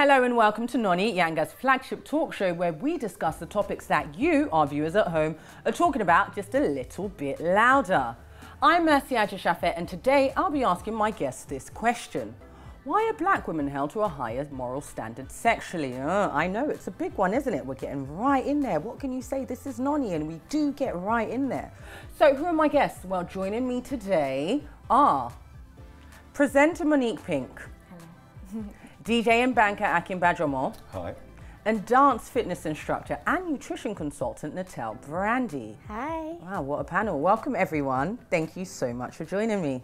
Hello and welcome to NONI, Yanga's flagship talk show where we discuss the topics that you, our viewers at home, are talking about just a little bit louder. I'm Mercy Ajisafe and today I'll be asking my guests this question. Why are black women held to a higher moral standard sexually? I know, it's a big one, isn't it? We're getting right in there. What can you say? This is NONI and we do get right in there. So who are my guests? Well, joining me today are presenter Monique Pink. Hello. DJ and banker Akin Bajomo. Hi. And dance fitness instructor and nutrition consultant Natal Brandy. Hi. Wow, what a panel. Welcome everyone. Thank you so much for joining me.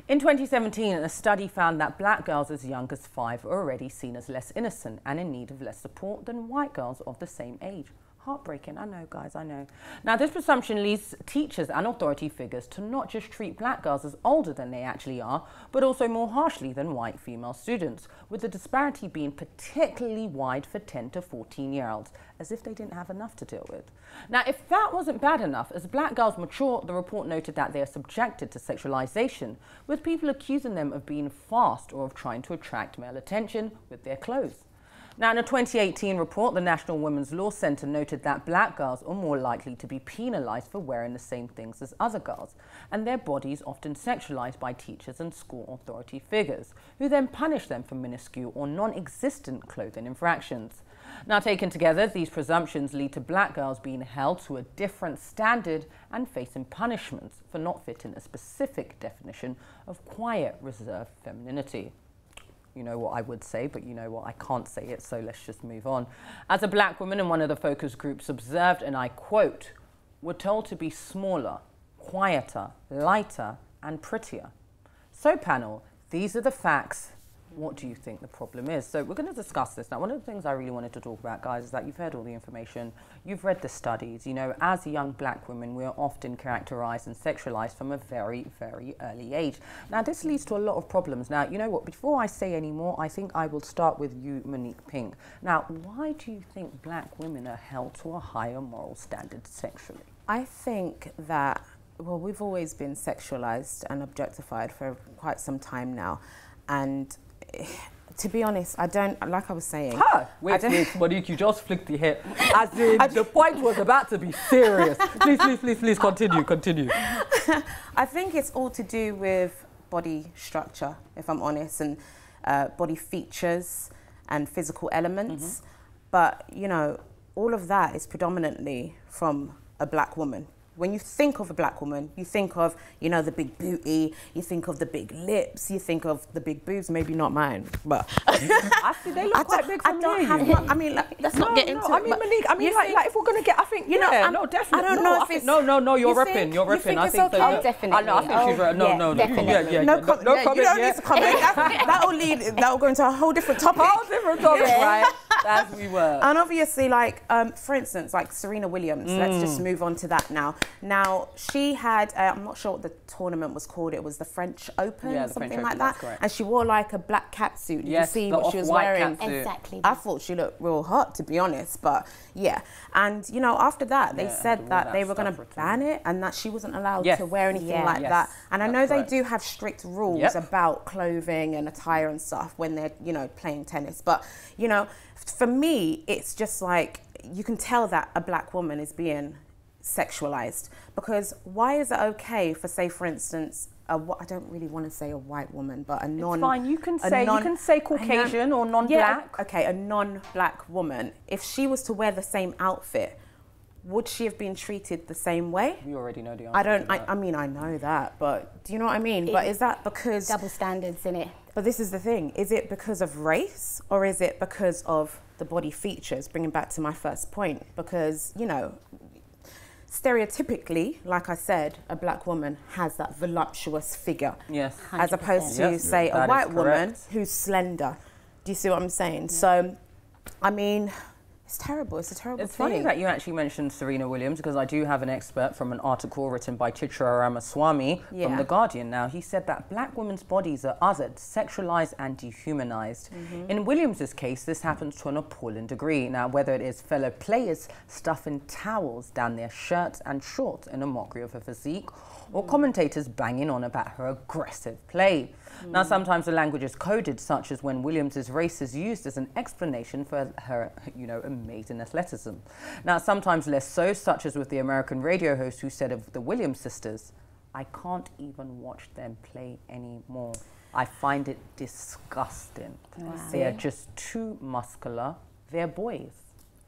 In 2017, a study found that black girls as young as 5 are already seen as less innocent and in need of less support than white girls of the same age. Heartbreaking, I know guys, I know. Now this presumption leads teachers and authority figures to not just treat black girls as older than they actually are, but also more harshly than white female students, with the disparity being particularly wide for 10 to 14-year-olds, as if they didn't have enough to deal with. Now if that wasn't bad enough, as black girls mature, the report noted that they are subjected to sexualization, with people accusing them of being fast or of trying to attract male attention with their clothes. Now, in a 2018 report, the National Women's Law Centre noted that black girls are more likely to be penalised for wearing the same things as other girls, and their bodies often sexualised by teachers and school authority figures, who then punish them for minuscule or non-existent clothing infractions. Now, taken together, these presumptions lead to black girls being held to a different standard and facing punishments for not fitting a specific definition of quiet, reserved femininity. You know what I would say, but you know what, I can't say it, so let's just move on. As a black woman in one of the focus groups observed, and I quote, "We're told to be smaller, quieter, lighter, and prettier." So panel, these are the facts. What do you think the problem is? So we're going to discuss this. Now, one of the things I really wanted to talk about, guys, is that you've heard all the information, you've read the studies. You know, as young black women, we are often characterized and sexualized from a very, very early age. Now, this leads to a lot of problems. Now, you know what, before I say any more, I think I will start with you, Monique Pink. Now, why do you think black women are held to a higher moral standard sexually? I think that, well, we've always been sexualized and objectified for quite some time now. And to be honest, I don't, like I was saying. Wait, Monique, you just flicked the hair. As in, the point was about to be serious. Please, continue. I think it's all to do with body structure, if I'm honest, and body features and physical elements. But, you know, all of that is predominantly from a black woman. When you think of a black woman, you think of, you know, the big booty, you think of the big lips, you think of the big boobs, maybe not mine, but... I see they look quite big for me. I mean, like, let's not get into it. I mean, Monique, I mean, like, if we're going to get, I think, you know, no, definitely. I don't know if it's... No, you're ripping. I think so. Okay? Oh, definitely. I think she's right. No, definitely. No comment, you don't need to comment. That'll go into a whole different topic. Right? As we were. And obviously, like, for instance, like Serena Williams, let's just move on to that now. Now, she had, I'm not sure what the tournament was called, it was the French Open or something like that. And she wore like a black catsuit. Did you see what she was wearing? Exactly. I thought she looked real hot, to be honest, but yeah. And, you know, after that, they said that they were going to ban it and that she wasn't allowed to wear anything like that. And I know they do have strict rules about clothing and attire and stuff when they're, you know, playing tennis. But, you know, for me, it's just like, you can tell that a black woman is being sexualized, because why is it okay for, say, for instance, I don't really want to say a white woman, but a non... It's fine, you can say Caucasian or non-black. Okay, a non-black woman. If she was to wear the same outfit, would she have been treated the same way? You already know the answer. I mean, I know that, but do you know what I mean? But is that because... Double standards, in it. But this is the thing. Is it because of race or is it because of the body features? Bringing back to my first point, because, you know, stereotypically, like I said, a black woman has that voluptuous figure. Yes. 100%. As opposed to, say, a white woman who's slender. Do you see what I'm saying? Yeah. So, I mean, it's terrible. It's a terrible thing. It's funny that you actually mentioned Serena Williams, because I do have an expert from an article written by Chitra Ramaswamy from The Guardian. Now, he said that black women's bodies are othered, sexualized and dehumanized. In Williams's case, this happens to an appalling degree. Now, whether it is fellow players stuffing towels down their shirts and shorts in a mockery of her physique, or commentators banging on about her aggressive play. Now, sometimes the language is coded, such as when Williams' race is used as an explanation for her, amazing athleticism. Now, sometimes less so, such as with the American radio host who said of the Williams sisters, "I can't even watch them play anymore. I find it disgusting. Wow. They are just too muscular. They're boys."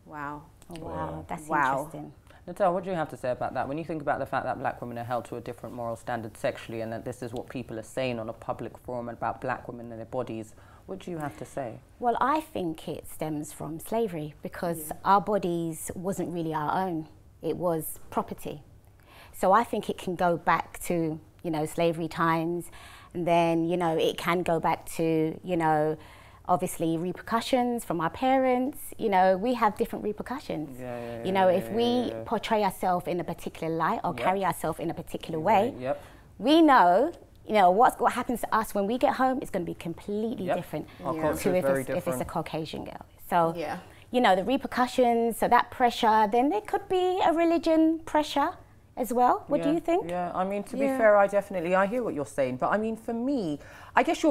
Wow. Oh, wow. That's interesting. Natal, what do you have to say about that? When you think about the fact that black women are held to a different moral standard sexually, and that this is what people are saying on a public forum about black women and their bodies, what do you have to say? Well, I think it stems from slavery, because our bodies wasn't really our own. It was property. So I think it can go back to, slavery times, and then, it can go back to, obviously repercussions from our parents. We have different repercussions. If we portray ourselves in a particular light or carry ourselves in a particular way, we know, what happens to us when we get home is going to be completely different to if it's a Caucasian girl. So, the repercussions, so that pressure, then there could be a religion pressure as well. What do you think? Yeah, I mean, to be fair, I hear what you're saying. But I mean, for me, I guess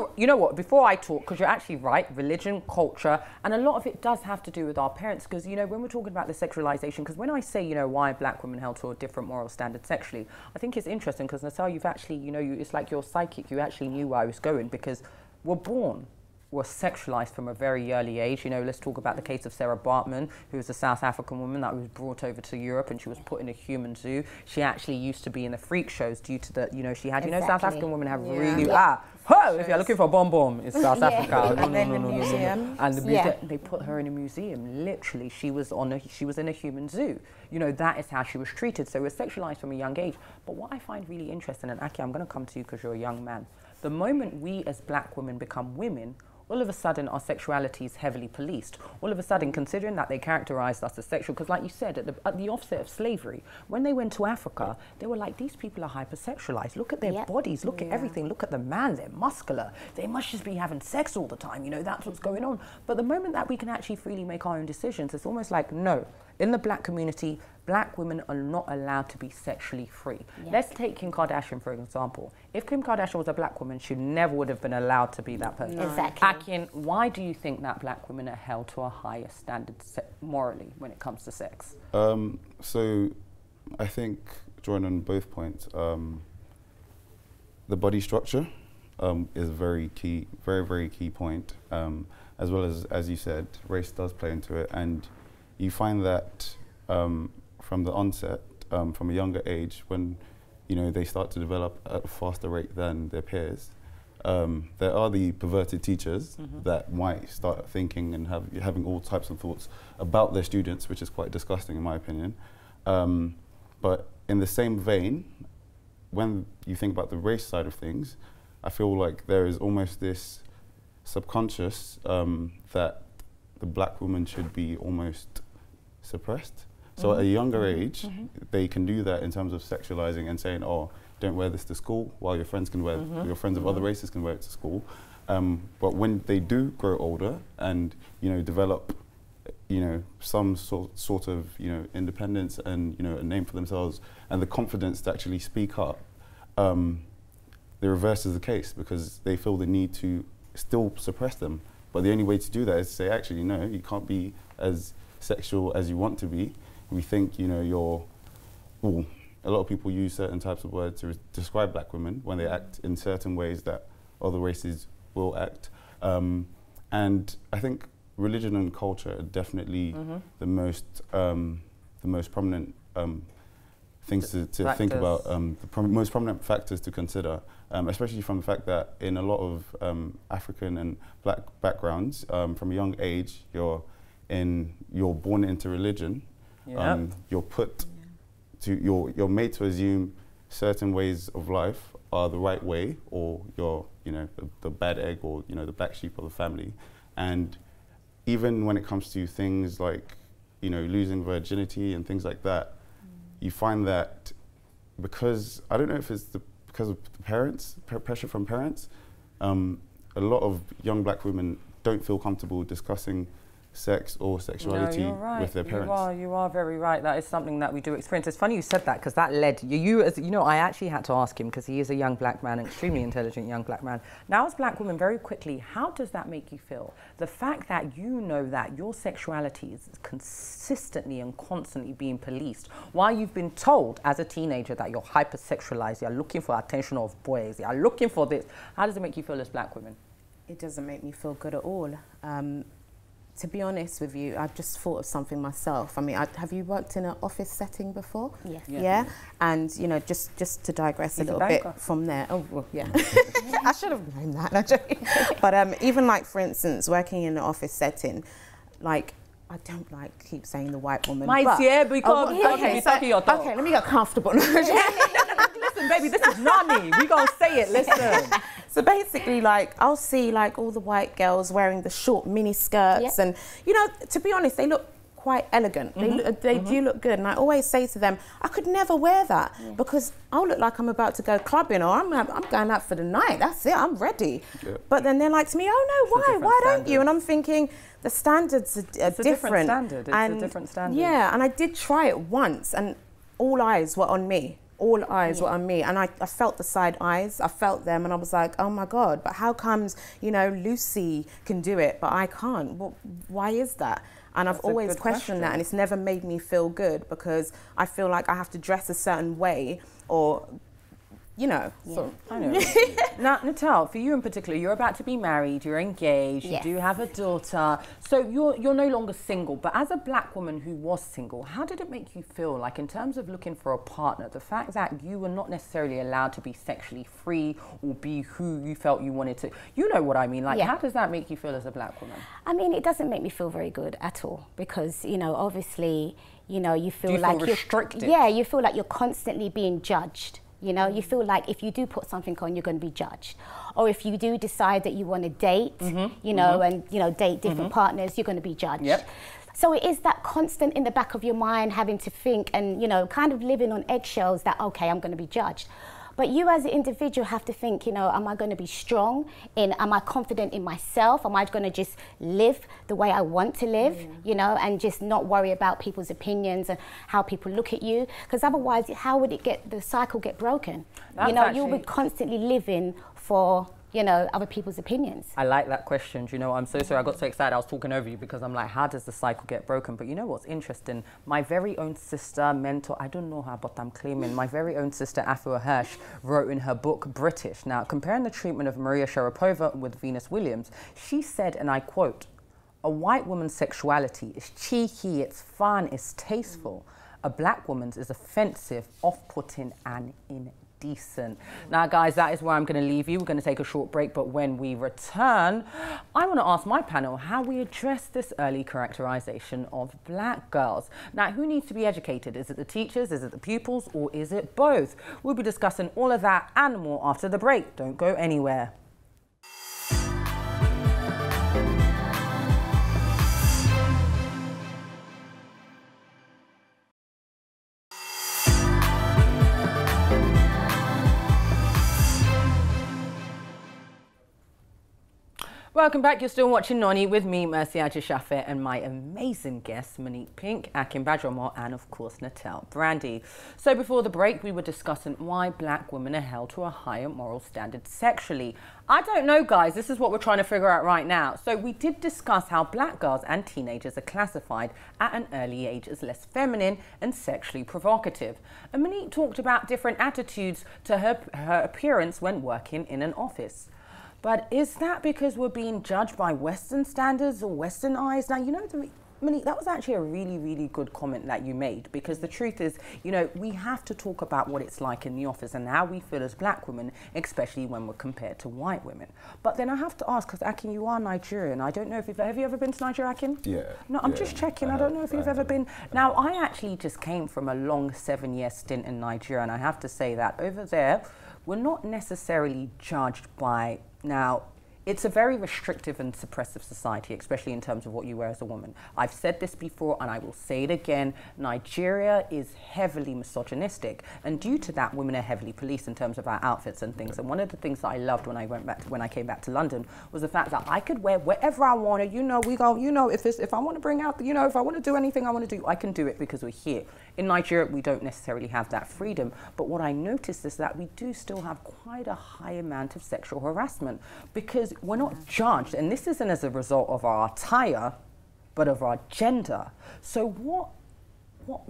before I talk, because you're actually right, religion, culture, and a lot of it does have to do with our parents. Because, when we're talking about the sexualization, because when I say, why black women held to a different moral standard sexually, I think it's interesting because, Natal, you've actually, it's like you're psychic. You actually knew where I was going, because we're born. Were sexualized from a very early age. Let's talk about the case of Sarah Bartman, who was a South African woman that was brought over to Europe, and she was put in a human zoo. She actually used to be in the freak shows due to the, she had, South African women have really, if you're looking for a bomb, it's South Africa. And then the museum. And the museum, they put her in a museum. Literally, she was in a human zoo. That is how she was treated. So we're sexualized from a young age. But what I find really interesting, and Aki, I'm going to come to you because you're a young man. The moment we as black women become women, all of a sudden our sexuality is heavily policed. All of a sudden, considering that they characterized us as sexual, because like you said, at the offset of slavery, when they went to Africa, they were like, these people are hypersexualized. Look at their bodies, look at everything, look at the man, they're muscular. They must just be having sex all the time, that's what's going on. But the moment that we can actually freely make our own decisions, it's almost like, no, in the black community, black women are not allowed to be sexually free. Let's take Kim Kardashian, for example. If Kim Kardashian was a black woman, she never would have been allowed to be that person. Exactly. Akian, why do you think that black women are held to a higher standard morally when it comes to sex? So I think, drawing on both points, the body structure is very key, very, very key point. As well as you said, race does play into it. And you find that from the onset, from a younger age, when they start to develop at a faster rate than their peers, there are the perverted teachers that might start thinking and having all types of thoughts about their students, which is quite disgusting in my opinion. But in the same vein, when you think about the race side of things, I feel like there is almost this subconscious that the black woman should be almost suppressed. So at a younger age, they can do that in terms of sexualizing and saying, oh, don't wear this to school, while your friends can wear, your friends of other races can wear it to school. But when they do grow older and, develop, some sort of, independence and, a name for themselves and the confidence to actually speak up, the reverse is the case, because they feel the need to still suppress them. But the only way to do that is to say, actually, no, you can't be as sexual as you want to be. We think, you're, a lot of people use certain types of words to describe black women when they act in certain ways that other races will act. And I think religion and culture are definitely the most prominent things to think about, the most prominent factors to consider, especially from the fact that in a lot of African and black backgrounds, from a young age, you're born into religion. You're put to you're made to assume certain ways of life are the right way, or you're the bad egg, or the black sheep of the family. And even when it comes to things like losing virginity and things like that, you find that because I don't know if it's because of the parents, pressure from parents, a lot of young black women don't feel comfortable discussing sex or sexuality with their parents. You are very right. That is something that we do experience. It's funny you said that, because that led you as you know, I actually had to ask him, because he is a young black man, an extremely intelligent young black man. Now, as black women, very quickly, how does that make you feel? The fact that you know that your sexuality is consistently and constantly being policed, while you've been told as a teenager that you're hypersexualized, you're looking for attention of boys, you're looking for this. How does it make you feel as black women? It doesn't make me feel good at all. To be honest with you, I've just thought of something myself. I mean, have you worked in an office setting before? Yes. Yeah. And, you know, just to digress a little bit from there. Oh, well, yeah. I should have known that. But even like, for instance, working in an office setting, like, I don't like keep saying the white woman. Okay, let me get comfortable. Listen, baby, this is NONI. We gonna say it, listen. So basically, like, I'll see like all the white girls wearing the short mini skirts, and, you know, to be honest, they look quite elegant. They do look good, and I always say to them, I could never wear that because I'll look like I'm about to go clubbing, or I'm going out for the night. That's it, I'm ready. Yeah. But then they're like to me, oh no, why don't you? And I'm thinking, the standards are different. It's a different standard. Yeah, and I did try it once, and all eyes were on me. All eyes were on me, and I felt the side eyes. I felt them, and I was like, oh my God, but how comes, you know, Lucy can do it, but I can't? Well, why is that? And I've always questioned that, and it's never made me feel good, because I feel like I have to dress a certain way, or, you know. Yeah. So. I know. Now, Natal, for you in particular, you're about to be married, you're engaged, you do have a daughter, so you're no longer single. But as a black woman who was single, how did it make you feel, like in terms of looking for a partner, the fact that you were not necessarily allowed to be sexually free or be who you felt you wanted to? You know what I mean? Like, how does that make you feel as a black woman? I mean, it doesn't make me feel very good at all, because, you know, obviously, you know, you feel like you're restricted. You feel like you're constantly being judged. You know, you feel like if you do put something on, you're going to be judged. Or if you do decide that you want to date, you know, and, you know, date different partners, you're going to be judged. Yep. So it is that constant in the back of your mind, having to think and, you know, kind of living on eggshells that, okay, I'm going to be judged. But you as an individual have to think, you know, am I going to be strong? Am I confident in myself? Am I going to just live the way I want to live, you know, and just not worry about people's opinions and how people look at you? Because otherwise, how would the cycle get broken? That's, you know, you'll be constantly living for, you know, other people's opinions. I like that question. You know, I'm so sorry, I got so excited I was talking over you, because I'm like, how does the cycle get broken? But you know what's interesting? My very own sister, mentor, I don't know her, but I'm claiming, my very own sister, Afua Hirsch, wrote in her book, British. Now, comparing the treatment of Maria Sharapova with Venus Williams, she said, and I quote, "A white woman's sexuality is cheeky, it's fun, it's tasteful. A black woman's is offensive, off-putting, and indecent." Now, guys, that is where I'm going to leave you. We're going to take a short break, but when we return, I want to ask my panel how we address this early characterization of black girls. Now, who needs to be educated? Is it the teachers? Is it the pupils? Or is it both? We'll be discussing all of that and more after the break. Don't go anywhere. Welcome back. You're still watching NONI with me, Mercy Ajisafe, and my amazing guests, Monique Pink, Akin Badramore, and of course, Natal Brandy. So before the break, we were discussing why black women are held to a higher moral standard sexually. I don't know, guys. This is what we're trying to figure out right now. So we did discuss how black girls and teenagers are classified at an early age as less feminine and sexually provocative. And Monique talked about different attitudes to her appearance when working in an office. But is that because we're being judged by Western standards or Western eyes? Now, you know, Monique, that was actually a really, really good comment that you made, because the truth is, you know, we have to talk about what it's like in the office and how we feel as black women, especially when we're compared to white women. But then I have to ask, because Akin, you are Nigerian. I don't know if have you ever been to Nigeria, Akin? Yeah. No, I'm just checking. I don't know if you've ever been. Now, I actually just came from a long 7-year stint in Nigeria, and I have to say that over there, we're not necessarily judged by, now, it's a very restrictive and suppressive society, especially in terms of what you wear as a woman. I've said this before and I will say it again. Nigeria is heavily misogynistic, and due to that, women are heavily policed in terms of our outfits and things. And one of the things that I loved when I came back to London was the fact that I could wear whatever I wanted. You know, if I want to bring out, if I want to do anything I want to do, I can do it because we're here. In Nigeria, we don't necessarily have that freedom. But what I noticed is that we do still have quite a high amount of sexual harassment, because we're not judged, and this isn't as a result of our attire, but of our gender. So what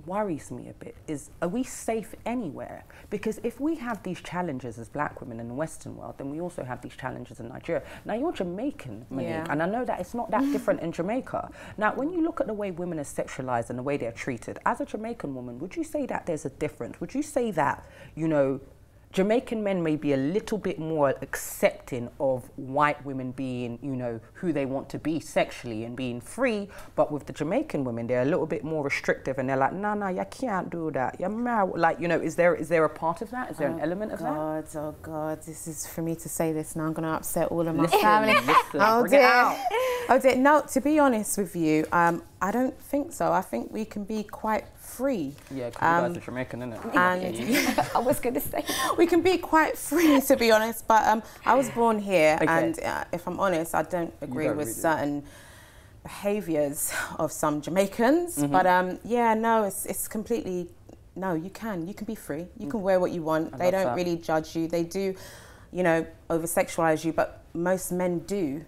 worries me a bit is, are we safe anywhere? Because if we have these challenges as black women in the Western world, then we also have these challenges in Nigeria. Now, you're Jamaican, Monique, and I know that it's not that different in Jamaica. Now, when you look at the way women are sexualized and the way they're treated, as a Jamaican woman, would you say that there's a difference? Would you say that, Jamaican men may be a little bit more accepting of white women being, who they want to be sexually and being free, but with the Jamaican women, they're a little bit more restrictive, and they're like, nah, you can't do that. You're married. Like, is there a part of that? Is there an element of that? Oh God, this is for me to say this now. I'm going to upset all of my family. Oh dear. Oh dear. No, to be honest with you, I don't think so. I think we can be quite free. Yeah, because you guys are Jamaican, innit? And I was going to say. We can be quite free, to be honest, but I was born here, and if I'm honest, I don't agree with certain behaviours of some Jamaicans, but it's completely, no, you can be free. You can wear what you want. They don't really judge you. They do, over-sexualise you, but most men do.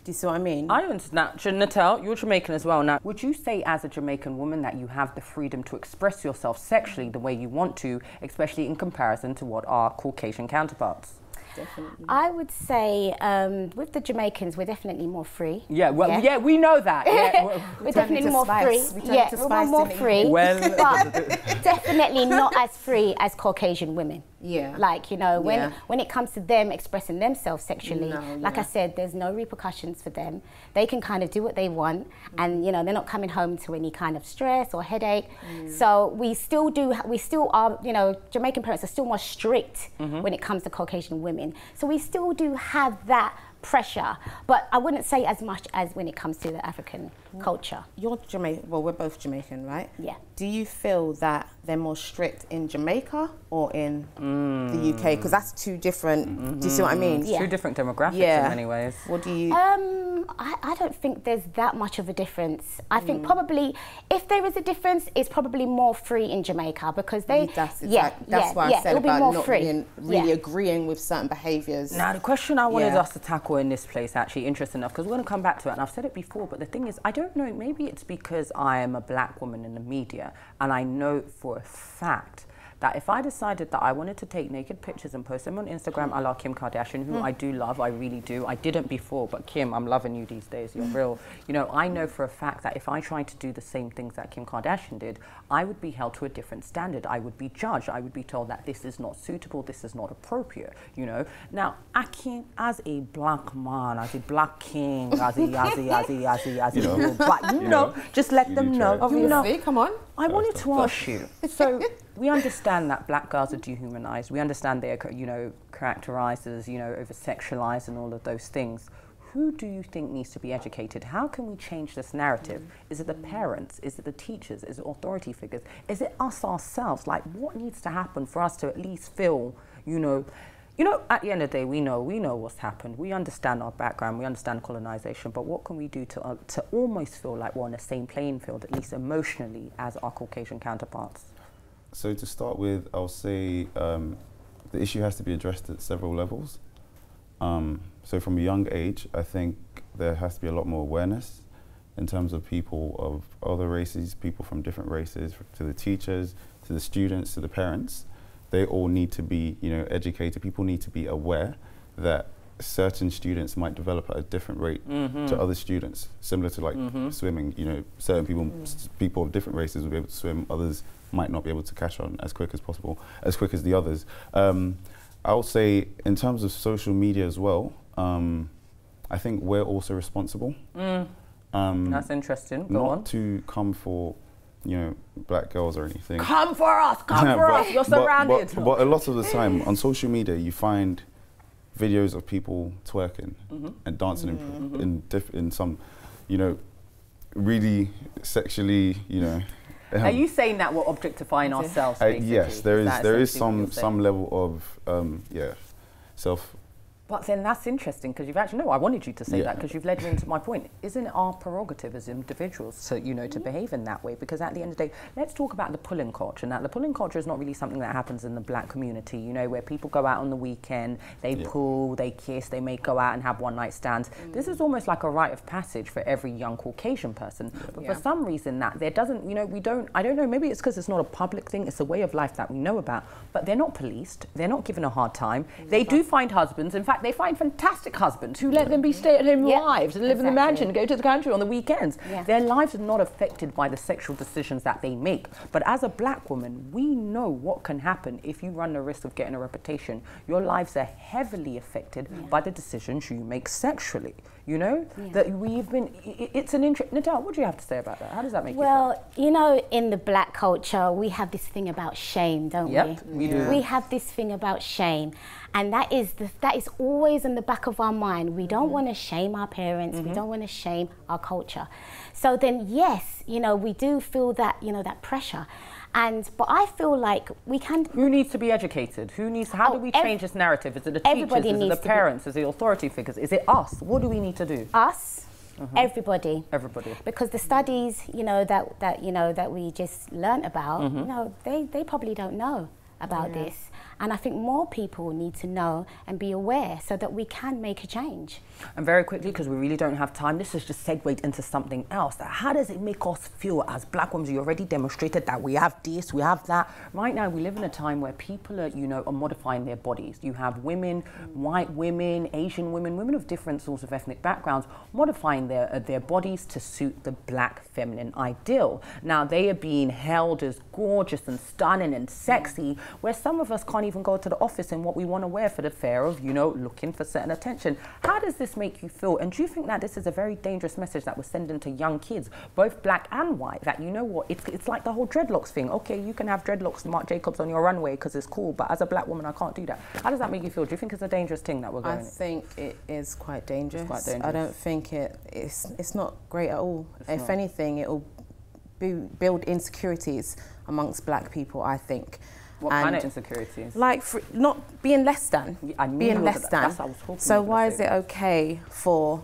Do you see what I mean? I understand. Natal, you're Jamaican as well. Now, would you say as a Jamaican woman that you have the freedom to express yourself sexually the way you want to, especially in comparison to what our Caucasian counterparts? Definitely. I would say with the Jamaicans, we're definitely more free. Yeah, well, we know that. Yeah. We're definitely more free. We're more free. Well, but definitely not as free as Caucasian women. Yeah. Like, when it comes to them expressing themselves sexually, I said, there's no repercussions for them. They can kind of do what they want, and, they're not coming home to any kind of stress or headache. So we still are, Jamaican parents are still more strict when it comes to Caucasian women. So we still do have that pressure, but I wouldn't say as much as when it comes to the African culture. You're Jamaican, well, we're both Jamaican, right? Yeah. Do you feel that they're more strict in Jamaica or in the UK? Because that's two different, do you see what I mean? Two different demographics in many ways. What do you... I don't think there's that much of a difference. I think probably, if there is a difference, it's probably more free in Jamaica, because they... That's why I said about not being really agreeing with certain behaviours. Now, the question I wanted us to tackle in this place, actually, interesting enough, because we're going to come back to it, and I've said it before, but the thing is, I don't know, maybe it's because I am a black woman in the media, and I know for a fact that if I decided that I wanted to take naked pictures and post them on Instagram a la Kim Kardashian, who I do love, I really do. I didn't before, but Kim, I'm loving you these days, you're real. I know for a fact that if I tried to do the same things that Kim Kardashian did, I would be held to a different standard. I would be judged. I would be told that this is not suitable, this is not appropriate, Now, I can't, as a black man, as a black king, as a black, just let them know. Obviously, come on. I wanted to ask you, so we understand that black girls are dehumanized. We understand they are, characterized as, over-sexualized and all of those things. Who do you think needs to be educated? How can we change this narrative? Is it the parents? Is it the teachers? Is it authority figures? Is it us ourselves? Like, what needs to happen for us to at least feel, at the end of the day, we know what's happened. We understand our background, we understand colonization, but what can we do to almost feel like we're on the same playing field, at least emotionally, as our Caucasian counterparts? So to start with, I'll say the issue has to be addressed at several levels. So from a young age, I think there has to be a lot more awareness in terms of people of other races, people from different races, to the teachers, to the students, to the parents. They all need to be, educated. People need to be aware that certain students might develop at a different rate to other students, similar to like swimming. Certain people of different races will be able to swim, others might not be able to catch on as quick as possible, as quick as the others. I would say in terms of social media as well, I think we're also responsible. That's interesting. Go on. Not to come for black girls or anything. Come for us, come for us, you're surrounded. But a lot of the time on social media you find videos of people twerking and dancing in some, you know, really sexually, you know. Are you saying that we're objectifying ourselves? Yes, there is some level of self. But then that's interesting because you've actually, I wanted you to say that because you've led me into my point. Isn't it our prerogative as individuals to, you know, to behave in that way? Because at the end of the day, let's talk about the pulling culture. Now, the pulling culture is not really something that happens in the black community, you know, where people go out on the weekend, they pull, they kiss, they may go out and have one night stands. This is almost like a rite of passage for every young Caucasian person. But for some reason that there doesn't, you know, I don't know, maybe it's because it's not a public thing, it's a way of life that we know about, but they're not policed, they're not given a hard time. They do find husbands. In fact, they find fantastic husbands who let them be stay-at-home wives and live in the mansion, go to the country on the weekends. Their lives are not affected by the sexual decisions that they make. But as a black woman, we know what can happen if you run the risk of getting a reputation. Your lives are heavily affected by the decisions you make sexually. You know, that we've been, it's an interest. Natal, what do you have to say about that? How does that make you feel? Well, you know, in the black culture, we have this thing about shame, don't we? We do. We have this thing about shame. And that is always in the back of our mind. We don't want to shame our parents. We don't want to shame our culture. So then, yes, you know, we do feel that, you know, that pressure. But I feel like we can... Who needs to be educated? How do we change this narrative? Is it the teachers? Is it the parents? Is it the authority figures? Is it us? What do we need to do? Us. Everybody. Everybody. Because the studies, you know, that we just learnt about, you know, they probably don't know about this. And I think more people need to know and be aware so that we can make a change. And very quickly, because we really don't have time, this has just segued into something else. How does it make us feel as black women? You already demonstrated that we have this, we have that. Right now, we live in a time where people are, you know, are modifying their bodies. You have women, white women, Asian women, women of different sorts of ethnic backgrounds, modifying their bodies to suit the black feminine ideal. Now, they are being held as gorgeous and stunning and sexy, where some of us can't even go to the office in what we want to wear for the fear of, you know, looking for certain attention. How does this make you feel? And do you think that this is a very dangerous message that we're sending to young kids, both black and white, that, you know what, it's like the whole dreadlocks thing. Okay, you can have dreadlocks, Marc Jacobs on your runway because it's cool, but as a black woman, I can't do that. How does that make you feel? Do you think it's a dangerous thing that we're going? I think it is quite dangerous. It's quite dangerous. I don't think it's not great at all. If anything, it will build insecurities amongst black people, I think. What kind of insecurities? Like not being less than. Being less than. That's what I was hoping. So why is it okay for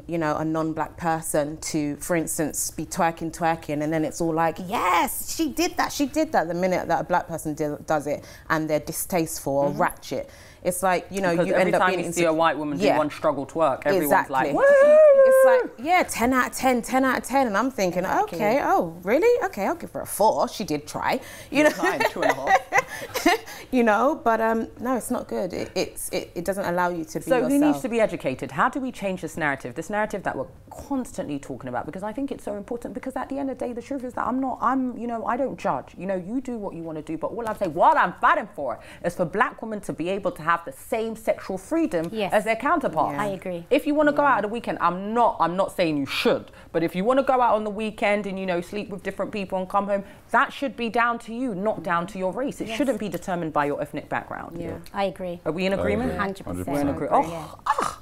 you know, a non-black person to, for instance, be twerking, and then it's all like, yes, she did that. The minute that a black person does it, and they're distasteful or ratchet, it's like, you know, you end up being... Every time you see a white woman do one struggle twerk, everyone's like, woo! It's like, yeah, 10 out of 10, 10 out of 10. And I'm thinking, okay, oh, really? Okay, I'll give her a 4. She did try. You know? 2.5. You know, but no, it's not good. It doesn't allow you to be yourself. So who needs to be educated? How do we change this narrative that we're constantly talking about? Because I think it's so important, because at the end of the day, the truth is that you know, I don't judge. You know, you do what you want to do, but all I'm saying, what I'm fighting for is for black women to be able to have the same sexual freedom as their counterparts. I agree. If you want to go out at the weekend, I'm not saying you should, but if you want to go out on the weekend and, you know, sleep with different people and come home, that should be down to you, not down to your race. It shouldn't be determined by your ethnic background. Yeah, I agree. Are we in agreement? 100%. We're in agreement.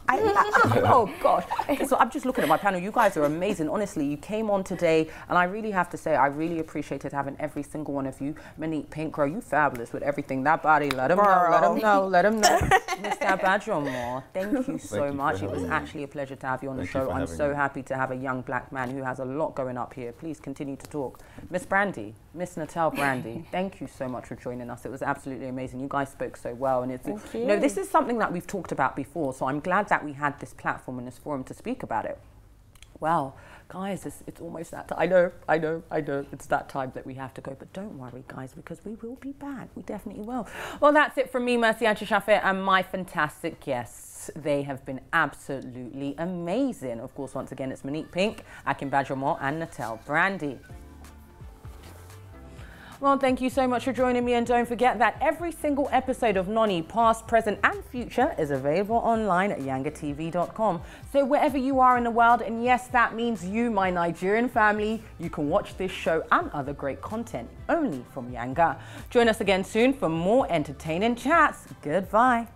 Oh gosh. So I'm just looking at my panel. You guys are amazing. Honestly, you came on today, and I really have to say, I really appreciated having every single one of you. Monique Pink, girl, you fabulous with everything. That body, let them know. Mr. Badgermore, thank you so much. It was actually a pleasure to have you on the show. I'm so happy to have a young black man who has a lot going up here. Please continue to talk. Miss Brandy, Miss Natal Brandy, thank you so much for joining us. It was absolutely amazing. You guys spoke so well, and it's, you know, this is something that we've talked about before, so I'm glad that we had this platform and this forum to speak about it. Well, guys, it's almost that time. I know. It's that time that we have to go. But don't worry, guys, because we will be back. We definitely will. Well, that's it from me, Mercy Ajisafe, and my fantastic guests. They have been absolutely amazing. Of course, once again, it's Monique Pink, Akin Badgermore, and Natal Brandy. Well, thank you so much for joining me, and don't forget that every single episode of NONI, past, present and future, is available online at yangatv.com. So wherever you are in the world, and yes, that means you, my Nigerian family, you can watch this show and other great content only from Yanga. Join us again soon for more entertaining chats. Goodbye.